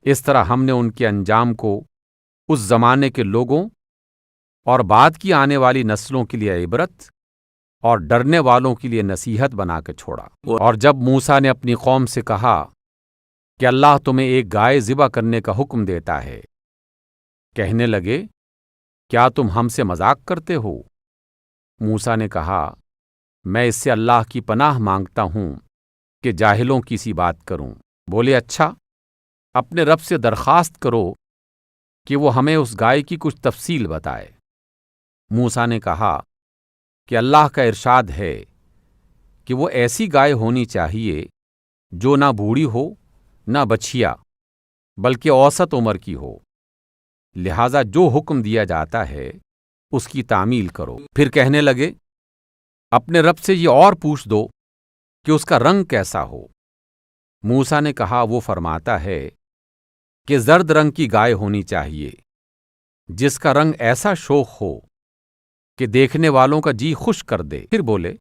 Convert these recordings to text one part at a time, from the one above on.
اس طرح ہم نے ان کے انجام کو اس زمانے کے لوگوں اور بعد کی آنے والی نسلوں کے لیے عبرت اور ڈرنے والوں کے لیے نصیحت بنا کے چھوڑا۔ اور جب موسیٰ نے اپنی قوم سے کہا کہ اللہ تمہیں ایک گائے ذبح کرنے کا حکم دیتا ہے، کہنے لگے کیا تم ہم سے مذاق کرتے ہو؟ موسیٰ نے کہا میں اس سے اللہ کی پناہ مانگتا ہوں کہ جاہلوں کی سی بات کروں۔ بولے اچھا، اپنے رب سے درخواست کرو کہ وہ ہمیں اس گائے کی کچھ تفصیل بتائے۔ موسیٰ نے کہا کہ اللہ کا ارشاد ہے کہ وہ ایسی گائے ہونی چاہیے جو نہ بوڑھی ہو نہ بچھیا بلکہ اوسط عمر کی ہو، لہذا جو حکم دیا جاتا ہے اس کی تعمیل کرو۔ پھر کہنے لگے اپنے رب سے یہ اور پوچھ دو کہ اس کا رنگ کیسا ہو۔ موسیٰ نے کہا وہ فرماتا ہے کہ زرد رنگ کی گائے ہونی چاہیے جس کا رنگ ایسا شوخ ہو کہ دیکھنے والوں کا جی خوش کر دے۔ پھر بولے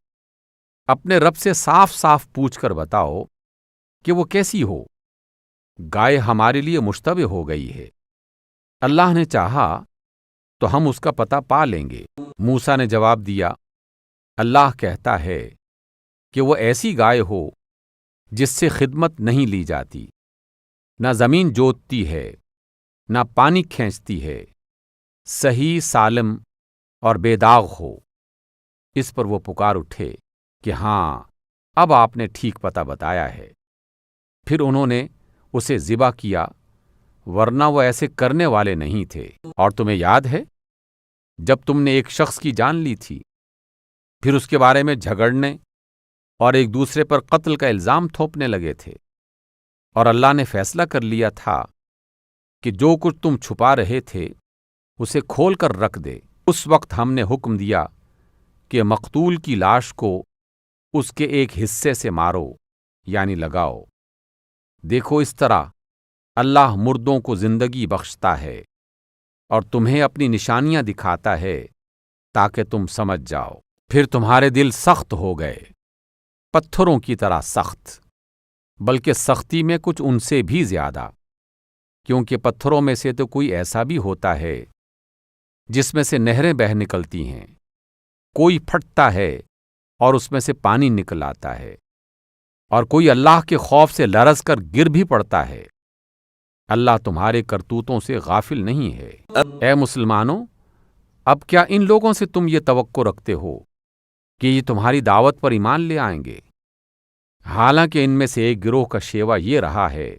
اپنے رب سے صاف صاف پوچھ کر بتاؤ کہ وہ کیسی ہو، گائے ہمارے لیے مشتبہ ہو گئی ہے، اللہ نے چاہا تو ہم اس کا پتہ پا لیں گے۔ موسیٰ نے جواب دیا اللہ کہتا ہے کہ وہ ایسی گائے ہو جس سے خدمت نہیں لی جاتی، نہ زمین جوتتی ہے نہ پانی کھینچتی ہے، صحیح سالم اور بے داغ ہو۔ اس پر وہ پکار اٹھے کہ ہاں اب آپ نے ٹھیک پتہ بتایا ہے۔ پھر انہوں نے اسے ذبح کیا، ورنہ وہ ایسے کرنے والے نہیں تھے۔ اور تمہیں یاد ہے جب تم نے ایک شخص کی جان لی تھی، پھر اس کے بارے میں جھگڑنے اور ایک دوسرے پر قتل کا الزام تھوپنے لگے تھے، اور اللہ نے فیصلہ کر لیا تھا کہ جو کچھ تم چھپا رہے تھے اسے کھول کر رکھ دے۔ اس وقت ہم نے حکم دیا کہ مقتول کی لاش کو اس کے ایک حصے سے مارو یعنی لگاؤ۔ دیکھو اس طرح اللہ مردوں کو زندگی بخشتا ہے اور تمہیں اپنی نشانیاں دکھاتا ہے تاکہ تم سمجھ جاؤ۔ پھر تمہارے دل سخت ہو گئے، پتھروں کی طرح سخت، بلکہ سختی میں کچھ ان سے بھی زیادہ، کیونکہ پتھروں میں سے تو کوئی ایسا بھی ہوتا ہے جس میں سے نہریں بہہ نکلتی ہیں، کوئی پھٹتا ہے اور اس میں سے پانی نکل آتا ہے، اور کوئی اللہ کے خوف سے لرز کر گر بھی پڑتا ہے۔ اللہ تمہارے کرتوتوں سے غافل نہیں ہے۔ اے مسلمانوں، اب کیا ان لوگوں سے تم یہ توقع رکھتے ہو کہ یہ تمہاری دعوت پر ایمان لے آئیں گے؟ حالانکہ ان میں سے ایک گروہ کا شیوا یہ رہا ہے